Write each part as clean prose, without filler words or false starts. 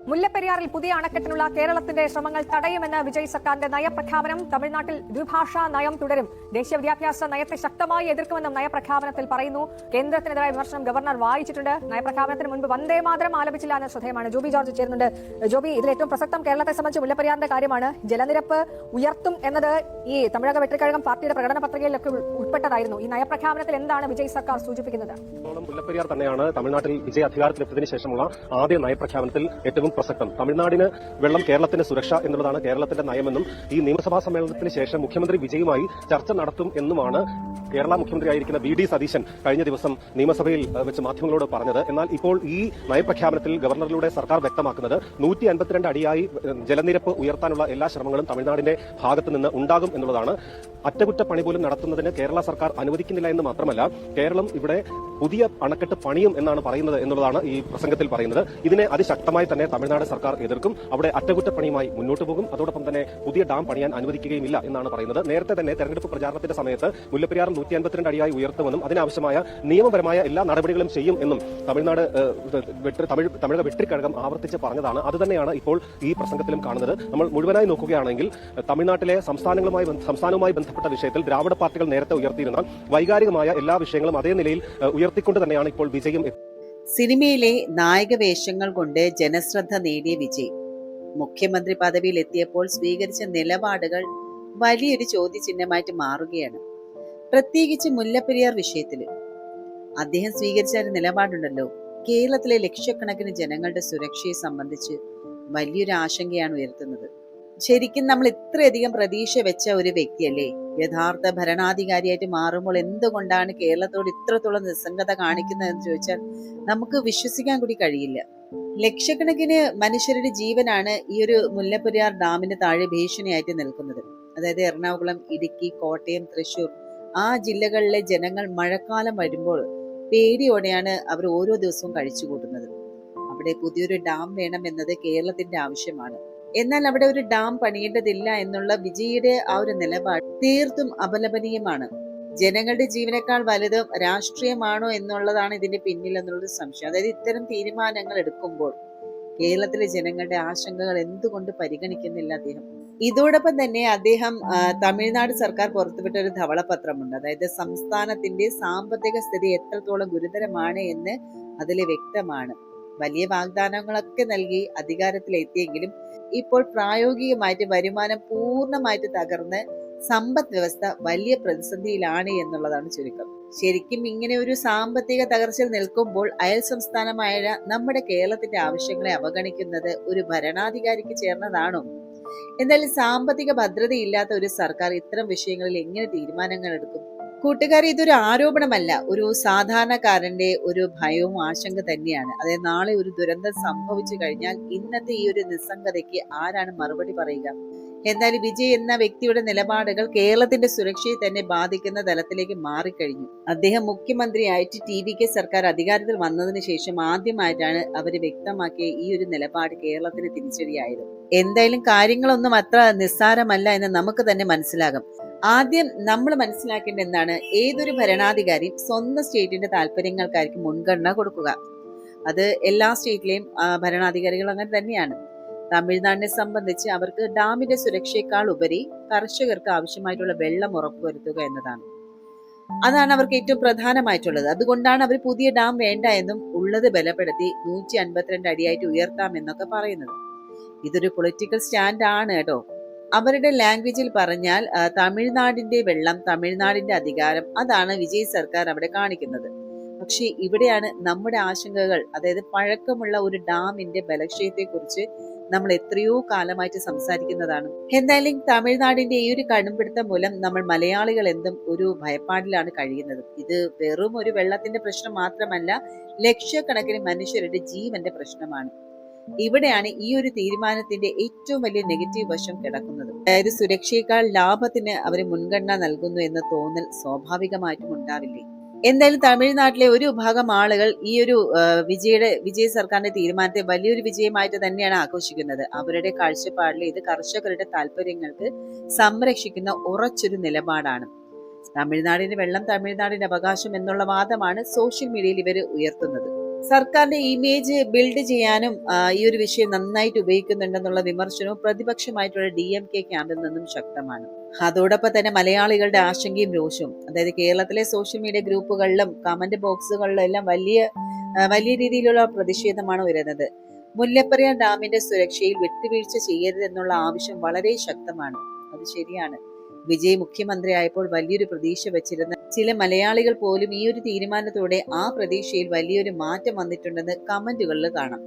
മുല്ലപ്പെരിയാറിൽ പുതിയ അണക്കെട്ടിനുള്ള കേരളത്തിന്റെ ശ്രമങ്ങൾ തടയുമെന്ന് വിജയ് സർക്കാരിന്റെ നയപ്രഖ്യാപനം. തമിഴ്നാട്ടിൽ ദ്വിഭാഷാ നയം തുടരും. ദേശീയ വിദ്യാഭ്യാസ നയത്തെ ശക്തമായി എതിർക്കുമെന്നും നയപ്രഖ്യാപനത്തിൽ പറയുന്നു. കേന്ദ്രത്തിനെതിരായ വിമർശനം ഗവർണർ വായിച്ചിട്ടുണ്ട്. നയപ്രഖ്യാപനത്തിന് മുൻപ് വന്ദേ മാതരം ആലപിച്ചില്ല എന്ന ശ്രദ്ധേയമാണ്. ജോബി ജോർജ് ചേരുന്നുണ്ട്. ജോബി, ഇതിൽ ഏറ്റവും പ്രസക്തം കേരളത്തെ സംബന്ധിച്ച് മുല്ലപ്പെരിയാറിന്റെ കാര്യമാണ്. ജലനിരപ്പ് ഉയർത്തും എന്നത് ഈ തമിഴക വെട്ടിക്കഴകം പാർട്ടിയുടെ പ്രകടന പത്രികയിലൊക്കെ ഉൾപ്പെട്ടതായിരുന്നു. ഈ നയപ്രഖ്യാപനത്തിൽ എന്താണ് വിജയ് സർക്കാർ സൂചിപ്പിക്കുന്നത്? മുല്ലപ്പെരിയാർ തന്നെയാണ് തമിഴ്നാട്ടിൽ വിജയ് അധികാരത്തിലെത്തിയതിനു ശേഷമുള്ള ആദ്യ നയപ്രഖ്യാപനത്തിൽ ഏറ്റവും പ്രസക്തം. തമിഴ്നാടിന് വെള്ളം, കേരളത്തിന് സുരക്ഷ എന്നുള്ളതാണ് കേരളത്തിന്റെ നയമെന്നും ഈ നിയമസഭാ സമ്മേളനത്തിന് ശേഷം മുഖ്യമന്ത്രി വിജയുമായി ചർച്ച നടത്തും എന്നുമാണ് കേരള മുഖ്യമന്ത്രിയായിരിക്കുന്ന വി ഡി സതീശൻ കഴിഞ്ഞ ദിവസം നിയമസഭയിൽ വെച്ച് മാധ്യമങ്ങളോട് പറഞ്ഞത്. എന്നാൽ ഇപ്പോൾ ഈ നയപ്രഖ്യാപനത്തിൽ ഗവർണറിലൂടെ സർക്കാർ വ്യക്തമാക്കുന്നത് 152 അടിയായി ജലനിരപ്പ് ഉയർത്താനുള്ള എല്ലാ ശ്രമങ്ങളും തമിഴ്നാടിന്റെ ഭാഗത്ത് നിന്ന് ഉണ്ടാകും എന്നുള്ളതാണ്. അറ്റകുറ്റപ്പണി പോലും നടത്തുന്നതിന് കേരള സർക്കാർ അനുവദിക്കുന്നില്ല എന്ന് മാത്രമല്ല, കേരളം ഇവിടെ പുതിയ അണക്കെട്ട് പണിയും എന്നാണ് പറയുന്നത് എന്നുള്ളതാണ് ഈ പ്രസംഗത്തിൽ പറയുന്നത്. ഇതിനെ അതിശക്തമായി തന്നെ തമിഴ്നാട് സർക്കാർ എതിർക്കും. അവിടെ അറ്റകുറ്റപ്പണിയുമായി മുന്നോട്ട് പോകും. അതോടൊപ്പം തന്നെ പുതിയ ഡാം പണിയാൻ അനുവദിക്കുകയുമില്ല എന്നാണ് പറയുന്നത്. നേരത്തെ തന്നെ തെരഞ്ഞെടുപ്പ് പ്രചാരണത്തിന്റെ സമയത്ത് മുല്ലപ്പെരിയാർ 152 അടിയായി ഉയർത്തുമെന്നും അതിനാവശ്യമായ നിയമപരമായ എല്ലാ നടപടികളും ചെയ്യും എന്നും തമിഴക വെട്ടിക്കഴകം ആവർത്തിച്ച് പറഞ്ഞതാണ്. അതുതന്നെയാണ് ഇപ്പോൾ ഈ പ്രസംഗത്തിലും കാണുന്നത്. നമ്മൾ മുഴുവനായി നോക്കുകയാണെങ്കിൽ തമിഴ്നാട്ടിലെ സംസ്ഥാനവുമായി ബന്ധപ്പെട്ട വിഷയത്തിൽ ദ്രാവിഡ പാർട്ടികൾ നേരത്തെ ഉയർത്തിയിരുന്ന വൈകാരികമായ എല്ലാ വിഷയങ്ങളും അതേ നിലയിൽ ഉയർത്തിക്കൊണ്ട് തന്നെയാണ് ഇപ്പോൾ വിജയും. സിനിമയിലെ നായക വേഷങ്ങൾ കൊണ്ട് ജനശ്രദ്ധ നേടിയ വിജയ് മുഖ്യമന്ത്രി പദവിയിൽ എത്തിയപ്പോൾ സ്വീകരിച്ച നിലപാടുകൾ വലിയൊരു ചോദ്യചിഹ്നമായിട്ട് മാറുകയാണ്. പ്രത്യേകിച്ച് മുല്ലപ്പെരിയാർ വിഷയത്തിൽ അദ്ദേഹം സ്വീകരിച്ച ഒരു നിലപാടുണ്ടല്ലോ, കേരളത്തിലെ ലക്ഷക്കണക്കിന് ജനങ്ങളുടെ സുരക്ഷയെ സംബന്ധിച്ച് വലിയൊരു ആശങ്കയാണ് ഉയർത്തുന്നത്. ശരിക്കും നമ്മൾ ഇത്രയധികം പ്രതീക്ഷ വെച്ച ഒരു വ്യക്തിയല്ലേ യഥാർത്ഥ ഭരണാധികാരിയായിട്ട് മാറുമ്പോൾ എന്തുകൊണ്ടാണ് കേരളത്തോട് ഇത്രത്തോളം നിസ്സംഗത കാണിക്കുന്നതെന്ന് ചോദിച്ചാൽ നമുക്ക് വിശ്വസിക്കാൻ കൂടി കഴിയില്ല. ലക്ഷക്കണക്കിന് മനുഷ്യരുടെ ജീവനാണ് ഈ ഒരു മുല്ലപ്പെരിയാർ ഡാമിന് താഴെ ഭീഷണിയായിട്ട് നിൽക്കുന്നത്. അതായത് എറണാകുളം, ഇടുക്കി, കോട്ടയം, തൃശൂർ ആ ജില്ലകളിലെ ജനങ്ങൾ മഴക്കാലം വരുമ്പോൾ പേടിയോടെയാണ് അവർ ഓരോ ദിവസവും കഴിച്ചുകൂട്ടുന്നത്. അവിടെ പുതിയൊരു ഡാം വേണമെന്നത് കേരളത്തിന്റെ ആവശ്യമാണ്. എന്നാൽ അവിടെ ഒരു ഡാം പണിയേണ്ടതില്ല എന്നുള്ള വിജയുടെ ആ ഒരു നിലപാട് തീർത്തും അപലപനീയമാണ്. ജനങ്ങളുടെ ജീവനേക്കാൾ വലുത് രാഷ്ട്രീയമാണോ എന്നുള്ളതാണ് ഇതിന്റെ പിന്നിൽ എന്നുള്ളൊരു സംശയം. അതായത് ഇത്തരം തീരുമാനങ്ങൾ എടുക്കുമ്പോൾ കേരളത്തിലെ ജനങ്ങളുടെ ആശങ്കകൾ എന്തുകൊണ്ട് പരിഗണിക്കുന്നില്ല അദ്ദേഹം? ഇതോടൊപ്പം തന്നെ അദ്ദേഹം തമിഴ്നാട് സർക്കാർ പുറത്തുവിട്ട ഒരു ധവളപത്രമുണ്ട്. അതായത് സംസ്ഥാനത്തിന്റെ സാമ്പത്തിക സ്ഥിതി എത്രത്തോളം ഗുരുതരമാണ് എന്ന് അതിൽ വ്യക്തമാണ്. വലിയ വാഗ്ദാനങ്ങളൊക്കെ നൽകി അധികാരത്തിലെത്തിയെങ്കിലും ഇപ്പോൾ പ്രായോഗികമായിട്ട് വരുമാനം പൂർണ്ണമായിട്ട് തകർന്ന് സമ്പദ് വ്യവസ്ഥ വലിയ പ്രതിസന്ധിയിലാണ് എന്നുള്ളതാണ് ചുരുക്കം. ശരിക്കും ഇങ്ങനെ ഒരു സാമ്പത്തിക തകർച്ചയിൽ നിൽക്കുമ്പോൾ അയൽ സംസ്ഥാനമായ നമ്മുടെ കേരളത്തിന്റെ ആവശ്യങ്ങളെ അവഗണിക്കുന്നത് ഒരു ഭരണാധികാരിക്ക് ചേർന്നതാണോ? എന്നാലും സാമ്പത്തിക ഭദ്രതയില്ലാത്ത ഒരു സർക്കാർ ഇത്തരം വിഷയങ്ങളിൽ എങ്ങനെ തീരുമാനങ്ങൾ എടുക്കും? കൂട്ടുകാരി, ഇതൊരു ആരോപണമല്ല, ഒരു സാധാരണക്കാരന്റെ ഒരു ഭയവും ആശങ്ക തന്നെയാണ്. അതായത് നാളെ ഒരു ദുരന്തം സംഭവിച്ചു കഴിഞ്ഞാൽ ഇന്നത്തെ ഈ ഒരു നിസ്സംഗതയ്ക്ക് ആരാണ് മറുപടി പറയുക? എന്നാൽ വിജയ് എന്ന വ്യക്തിയുടെ നിലപാടുകൾ കേരളത്തിന്റെ സുരക്ഷയെ തന്നെ ബാധിക്കുന്ന തലത്തിലേക്ക് മാറിക്കഴിഞ്ഞു. അദ്ദേഹം മുഖ്യമന്ത്രിയായിട്ട് TVK സർക്കാർ അധികാരത്തിൽ വന്നതിന് ശേഷം ആദ്യമായിട്ടാണ് അവര് വ്യക്തമാക്കിയ ഈ ഒരു നിലപാട് കേരളത്തിന് തിരിച്ചടിയായത്. എന്തായാലും കാര്യങ്ങളൊന്നും അത്ര നിസ്സാരമല്ല എന്ന് നമുക്ക് തന്നെ മനസ്സിലാകും. ആദ്യം നമ്മൾ മനസ്സിലാക്കേണ്ട എന്താണ്, ഏതൊരു ഭരണാധികാരിയും സ്വന്തം സ്റ്റേറ്റിന്റെ താല്പര്യങ്ങൾക്കായിരിക്കും മുൻഗണന കൊടുക്കുക. അത് എല്ലാ സ്റ്റേറ്റിലെയും ഭരണാധികാരികൾ അങ്ങനെ തന്നെയാണ്. തമിഴ്നാടിനെ സംബന്ധിച്ച് അവർക്ക് ഡാമിന്റെ സുരക്ഷയേക്കാൾ ഉപരി കർഷകർക്ക് ആവശ്യമായിട്ടുള്ള വെള്ളം ഉറപ്പുവരുത്തുക എന്നതാണ്. അതാണ് അവർക്ക് ഏറ്റവും പ്രധാനമായിട്ടുള്ളത്. അതുകൊണ്ടാണ് അവർ പുതിയ ഡാം വേണ്ട എന്നും ഉള്ളത് ബലപ്പെടുത്തി 152 അടിയായിട്ട് ഉയർത്താം എന്നൊക്കെ പറയുന്നത്. ഇതൊരു പൊളിറ്റിക്കൽ സ്റ്റാൻഡ് ആണ് കേട്ടോ. അവരുടെ ലാംഗ്വേജിൽ പറഞ്ഞാൽ തമിഴ്നാടിന്റെ വെള്ളം, തമിഴ്നാടിന്റെ അധികാരം, അതാണ് വിജയ് സർക്കാർ അവിടെ കാണിക്കുന്നത്. പക്ഷേ ഇവിടെയാണ് നമ്മുടെ ആശങ്കകൾ. അതായത് പഴക്കമുള്ള ഒരു ഡാമിന്റെ ബലക്ഷയത്തെ കുറിച്ച് നമ്മൾ എത്രയോ കാലമായിട്ട് സംസാരിക്കുന്നതാണ്. എന്തായാലും തമിഴ്നാടിന്റെ ഈ ഒരു കടുംപിടുത്തം മൂലം നമ്മൾ മലയാളികൾ എന്തും ഒരു ഭയപ്പാടിലാണ് കഴിയുന്നത്. ഇത് വെറും ഒരു വെള്ളത്തിന്റെ പ്രശ്നം മാത്രമല്ല, ലക്ഷക്കണക്കിന് മനുഷ്യരുടെ ജീവന്റെ പ്രശ്നമാണ്. ഇവിടെയാണ് ഈ ഒരു തീരുമാനത്തിന്റെ ഏറ്റവും വലിയ നെഗറ്റീവ് വശം കിടക്കുന്നത്. അതായത് സുരക്ഷയേക്കാൾ ലാഭത്തിന് അവർ മുൻഗണന നൽകുന്നു എന്ന തോന്നൽ സ്വാഭാവികമായിട്ടും ഉണ്ടാവില്ലേ? എന്തായാലും തമിഴ്നാട്ടിലെ ഒരു വിഭാഗം ആളുകൾ ഈ ഒരു വിജയ് സർക്കാരിന്റെ തീരുമാനത്തെ വലിയൊരു വിജയമായിട്ട് തന്നെയാണ് ആഘോഷിക്കുന്നത്. അവരുടെ കാഴ്ചപ്പാടിൽ ഇത് കർഷകരുടെ താല്പര്യങ്ങൾക്ക് സംരക്ഷിക്കുന്ന ഉറച്ചൊരു നിലപാടാണ്. തമിഴ്നാടിന്റെ വെള്ളം തമിഴ്നാടിന്റെ അവകാശം എന്നുള്ള വാദമാണ് സോഷ്യൽ മീഡിയയിൽ ഇവർ ഉയർത്തുന്നത്. സർക്കാരിന്റെ ഇമേജ് ബിൽഡ് ചെയ്യാനും ഈ ഒരു വിഷയം നന്നായിട്ട് ഉപയോഗിക്കുന്നുണ്ടെന്നുള്ള വിമർശനവും പ്രതിപക്ഷമായിട്ടുള്ള DMK ക്യാമ്പിൽ നിന്നും ശക്തമാണ്. അതോടൊപ്പം തന്നെ മലയാളികളുടെ ആശങ്കയും രോഷവും, അതായത് കേരളത്തിലെ സോഷ്യൽ മീഡിയ ഗ്രൂപ്പുകളിലും കമന്റ് ബോക്സുകളിലും എല്ലാം വലിയ രീതിയിലുള്ള പ്രതിഷേധമാണ് വരുന്നത്. മുല്ലപ്പെരിയാർ ഡാമിന്റെ സുരക്ഷയിൽ വിട്ടുവീഴ്ച ചെയ്യരുതെന്നുള്ള ആവശ്യം വളരെ ശക്തമാണ്. അത് ശരിയാണ്. വിജയ് മുഖ്യമന്ത്രിയായപ്പോൾ വലിയൊരു പ്രതീക്ഷ വെച്ചിരുന്ന ചില മലയാളികൾ പോലും ഈ ഒരു തീരുമാനത്തോടെ ആ പ്രതീക്ഷയിൽ വലിയൊരു മാറ്റം വന്നിട്ടുണ്ടെന്ന് കമന്റുകളിൽ കാണാം.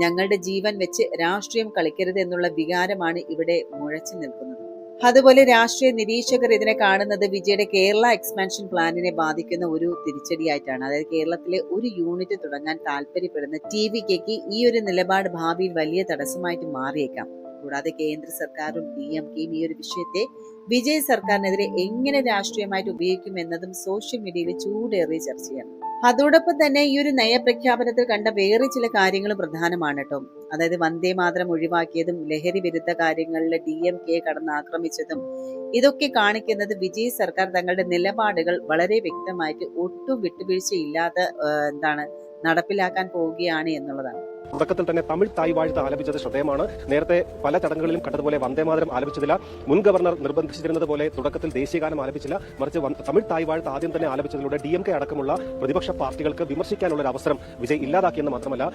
ഞങ്ങളുടെ ജീവൻ വെച്ച് രാഷ്ട്രീയം കളിക്കരുത് എന്നുള്ള വികാരമാണ് ഇവിടെ മുഴച്ചു നിൽക്കുന്നത്. അതുപോലെ രാഷ്ട്രീയ നിരീക്ഷകർ ഇതിനെ കാണുന്നത് വിജയുടെ കേരള എക്സ്പാൻഷൻ പ്ലാനിനെ ബാധിക്കുന്ന ഒരു തിരിച്ചടിയായിട്ടാണ്. അതായത് കേരളത്തിലെ ഒരു യൂണിറ്റ് തുടങ്ങാൻ താല്പര്യപ്പെടുന്ന TVKക്ക് ഈ ഒരു നിലപാട് ഭാവിയിൽ വലിയ തടസ്സമായിട്ട് മാറിയേക്കാം. കൂടാതെ കേന്ദ്ര സർക്കാരും DMKയും ഈ ഒരു വിഷയത്തെ വിജയ് സർക്കാരിനെതിരെ എങ്ങനെ രാഷ്ട്രീയമായിട്ട് ഉപയോഗിക്കും എന്നതും സോഷ്യൽ മീഡിയയിൽ ചൂടേറിയ ചർച്ചയാണ്. അതോടൊപ്പം തന്നെ ഈ ഒരു നയപ്രഖ്യാപനത്തിൽ കണ്ട വേറെ ചില കാര്യങ്ങളും പ്രധാനമാണ് കേട്ടോ. അതായത് വന്ദേ മാതരം ഒഴിവാക്കിയതും ലഹരി വിരുദ്ധ കാര്യങ്ങളിൽ DMK കടന്നാക്രമിച്ചതും ഇതൊക്കെ കാണിക്കുന്നത് വിജയ് സർക്കാർ തങ്ങളുടെ നിലപാടുകൾ വളരെ വ്യക്തമായിട്ട് ഒട്ടും വിട്ടുവീഴ്ചയില്ലാതെ നടപ്പിലാക്കാൻ പോവുകയാണ് എന്നുള്ളതാണ്. തുടക്കത്തിൽ തന്നെ തമിഴ് തായ് വാഴ്ത്ത് ആലപിച്ചത് ശ്രദ്ധേയമാണ്. നേരത്തെ പല ചടങ്ങുകളിലും കണ്ടതുപോലെ വന്ദേമാതരം ആലപിച്ചതില്ല. മുൻ ഗവർണർ നിർബന്ധിച്ചിരുന്നത് പോലെ തുടക്കത്തിൽ ദേശീയഗാനം ആലപിച്ചില്ല. മറിച്ച് തമിഴ് തായ് വാഴ്ത്ത് ആദ്യം തന്നെ ആലപിച്ചതിലൂടെ DMK അടക്കമുള്ള പ്രതിപക്ഷ പാർട്ടികൾക്ക് വിമർശിക്കാനുള്ള ഒരു അവസരം വിജയ് ഇല്ലാതാക്കിയെന്ന് മാത്രമല്ല,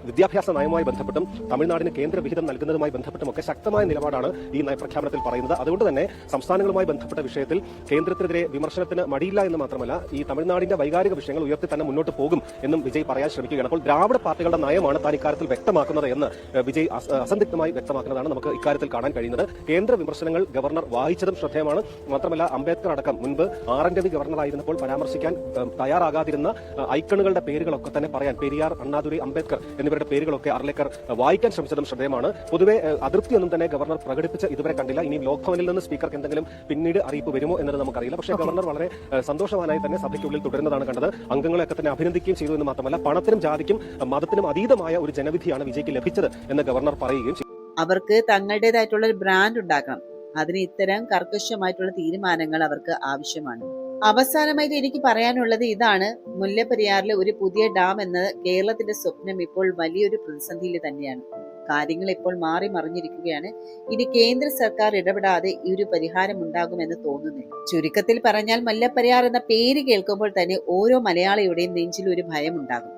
വിദ്യാഭ്യാസ നയവുമായി ബന്ധപ്പെട്ടും തമിഴ്നാടിന് കേന്ദ്ര വിഹിതം നൽകുന്നതുമായി ബന്ധപ്പെട്ടുമൊക്കെ ശക്തമായ നിലപാടാണ് ഈ നയപ്രഖ്യാപനത്തിൽ പറയുന്നത്. അതുകൊണ്ട് തന്നെ സംസ്ഥാനങ്ങളുമായി ബന്ധപ്പെട്ട വിഷയത്തിൽ കേന്ദ്രത്തിനെതിരെ വിമർശനത്തിന് മടിയില്ല എന്ന് മാത്രമല്ല, ഈ തമിഴ്നാടിന്റെ വൈകാരിക വിഷയങ്ങൾ ഉയർത്തി തന്നെ മുന്നോട്ട് പോകും എന്നും വിജയ് പറയാൻ ശ്രമിക്കുകയാണ്. അപ്പോൾ ദ്രാവിഡ പാർട്ടികളുടെ നയമാണ് താൻ ഇക്കാര്യത്തിൽ വ്യക്തമാക്കുന്നത് എന്ന് വിജയ് അസന്ദിഗ്ധമായി വ്യക്തമാക്കുന്നതാണ് നമുക്ക് ഇക്കാര്യത്തിൽ കാണാൻ കഴിയുന്നത്. കേന്ദ്ര വിമർശനങ്ങൾ ഗവർണർ വായിച്ചതും ശ്രദ്ധേയമാണ്. മാത്രമല്ല, അംബേദ്കർ അടക്കം മുൻപ് RN രവി ഗവർണറായിരുന്നപ്പോൾ പരാമർശിക്കാൻ തയ്യാറാകാതിരുന്ന ഐക്കണുകളുടെ പേരുകളൊക്കെ തന്നെ പറയാൻ, പെരിയാർ, അണ്ണാദുരൈ, അംബേദ്കർ എന്നിവരുടെ പേരുകളൊക്കെ അർലേക്കർ വായിക്കാൻ ശ്രമിച്ചതും ശ്രദ്ധേയമാണ്. പൊതുവെ അതൃപ്തിയൊന്നും തന്നെ ഗവർണർ പ്രകടിപ്പിച്ച് ഇതുവരെ കണ്ടില്ല. ഇനി ലോക്ഭവനിൽ നിന്ന് സ്പീക്കർക്ക് എന്തെങ്കിലും പിന്നീട് അറിയിപ്പ് വരുമോ എന്നത് നമുക്കറിയില്ല. പക്ഷേ ഗവർണർ വളരെ സന്തോഷവാനായി തന്നെ സഭയ്ക്കുള്ളിൽ തുടരുന്നതാണ് കണ്ടത്. അംഗങ്ങളെയൊക്കെ തന്നെ അഭിനന്ദിക്കുകയും ചെയ്തു എന്ന് മാത്രമല്ല, പണത്തിനും ജാതിക്കും മതത്തിനും അതീതമായ ഒരു ജനവിധിയാണ് വിജയ്ക്ക് ലഭിച്ചത് എന്ന് ഗവർണർ പറയുകയും ചെയ്തു. അവർക്ക് തങ്ങളുടേതായിട്ടുള്ള ഒരു ബ്രാൻഡ് ഉണ്ടാക്കണം. അതിന് ഇത്തരം കർക്കശമായിട്ടുള്ള തീരുമാനങ്ങൾ അവർക്ക് ആവശ്യമാണ്. അവസാനമായിട്ട് എനിക്ക് പറയാനുള്ളത് ഇതാണ്: മുല്ലപ്പെരിയാറിലെ ഒരു പുതിയ ഡാം എന്നത് കേരളത്തിന്റെ സ്വപ്നം ഇപ്പോൾ വലിയൊരു പ്രതിസന്ധിയിൽ തന്നെയാണ്. കാര്യങ്ങൾ ഇപ്പോൾ മാറി മറിഞ്ഞിരിക്കുകയാണ്. ഇനി കേന്ദ്ര സർക്കാർ ഇടപെടാതെ ഈ ഒരു പരിഹാരം ഉണ്ടാകുമെന്ന് തോന്നുന്നില്ല. ചുരുക്കത്തിൽ പറഞ്ഞാൽ, മുല്ലപ്പെരിയാർ എന്ന പേര് കേൾക്കുമ്പോൾ തന്നെ ഓരോ മലയാളിയുടെയും നെഞ്ചിൽ ഒരു ഭയം ഉണ്ടാകും.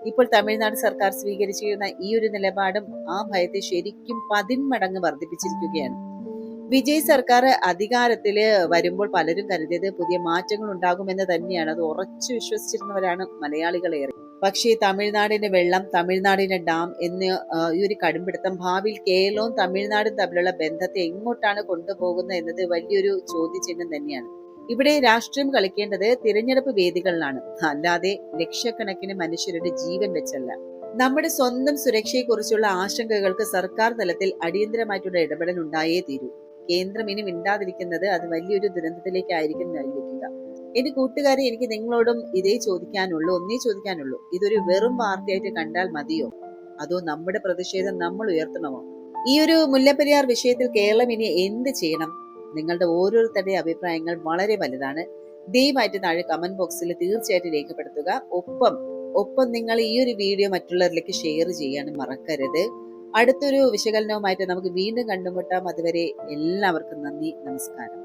ഇപ്പോൾ തമിഴ്നാട് സർക്കാർ സ്വീകരിച്ചിരുന്ന ഈ ഒരു നിലപാടും ആ ഭയത്തെ ശരിക്കും 10 മടങ്ങ് വർദ്ധിപ്പിച്ചിരിക്കുകയാണ്. വിജയ് സർക്കാർ അധികാരത്തില് വരുമ്പോൾ പലരും കരുതിയത് പുതിയ മാറ്റങ്ങൾ ഉണ്ടാകുമെന്ന് തന്നെയാണ്. അത് ഉറച്ചു വിശ്വസിച്ചിരുന്നവരാണ് മലയാളികളേറെ. പക്ഷേ തമിഴ്നാടിന്റെ വെള്ളം, തമിഴ്നാടിന്റെ ഡാം എന്ന ഈ ഒരു കടുംപിടുത്തം ഭാവിയിൽ കേരളവും തമിഴ്നാടും തമ്മിലുള്ള ബന്ധത്തെ എങ്ങോട്ടാണ് കൊണ്ടുപോകുന്നത് എന്നത് വലിയൊരു ചോദ്യചിഹ്നം തന്നെയാണ്. ഇവിടെ രാഷ്ട്രീയം കളിക്കേണ്ടത് തിരഞ്ഞെടുപ്പ് വേദികളിലാണ്, അല്ലാതെ ലക്ഷക്കണക്കിന് മനുഷ്യരുടെ ജീവൻ വെച്ചല്ല. നമ്മുടെ സ്വന്തം സുരക്ഷയെക്കുറിച്ചുള്ള ആശങ്കകൾക്ക് സർക്കാർ തലത്തിൽ അടിയന്തരമായിട്ടുള്ള ഇടപെടൽ ഉണ്ടായേ തീരൂ. കേന്ദ്രം ഇനി മിണ്ടാതിരിക്കുന്നത് അത് വലിയൊരു ദുരന്തത്തിലേക്കായിരിക്കും നയിക്കുക. എന്റെ കൂട്ടുകാരെ, എനിക്ക് നിങ്ങളോടും ഒന്നേ ചോദിക്കാനുള്ളൂ. ഇതൊരു വെറും വാർത്തയായിട്ട് കണ്ടാൽ മതിയോ, അതോ നമ്മുടെ പ്രതിഷേധം നമ്മൾ ഉയർത്തണമോ? ഈ ഒരു മുല്ലപ്പെരിയാർ വിഷയത്തിൽ കേരളം ഇനി എന്ത് ചെയ്യണം? നിങ്ങളുടെ ഓരോരുത്തരുടെ അഭിപ്രായങ്ങൾ വളരെ വലുതാണ്. ദയവായിട്ട് താഴെ കമന്റ് ബോക്സിൽ തീർച്ചയായിട്ടും രേഖപ്പെടുത്തുക. ഒപ്പം നിങ്ങൾ ഈ ഒരു വീഡിയോ മറ്റുള്ളവരിലേക്ക് ഷെയർ ചെയ്യാനും മറക്കരുത്. അടുത്തൊരു വിശകലനവുമായിട്ട് നമുക്ക് വീണ്ടും കണ്ടുമുട്ടാം. അതുവരെ എല്ലാവർക്കും നന്ദി, നമസ്കാരം.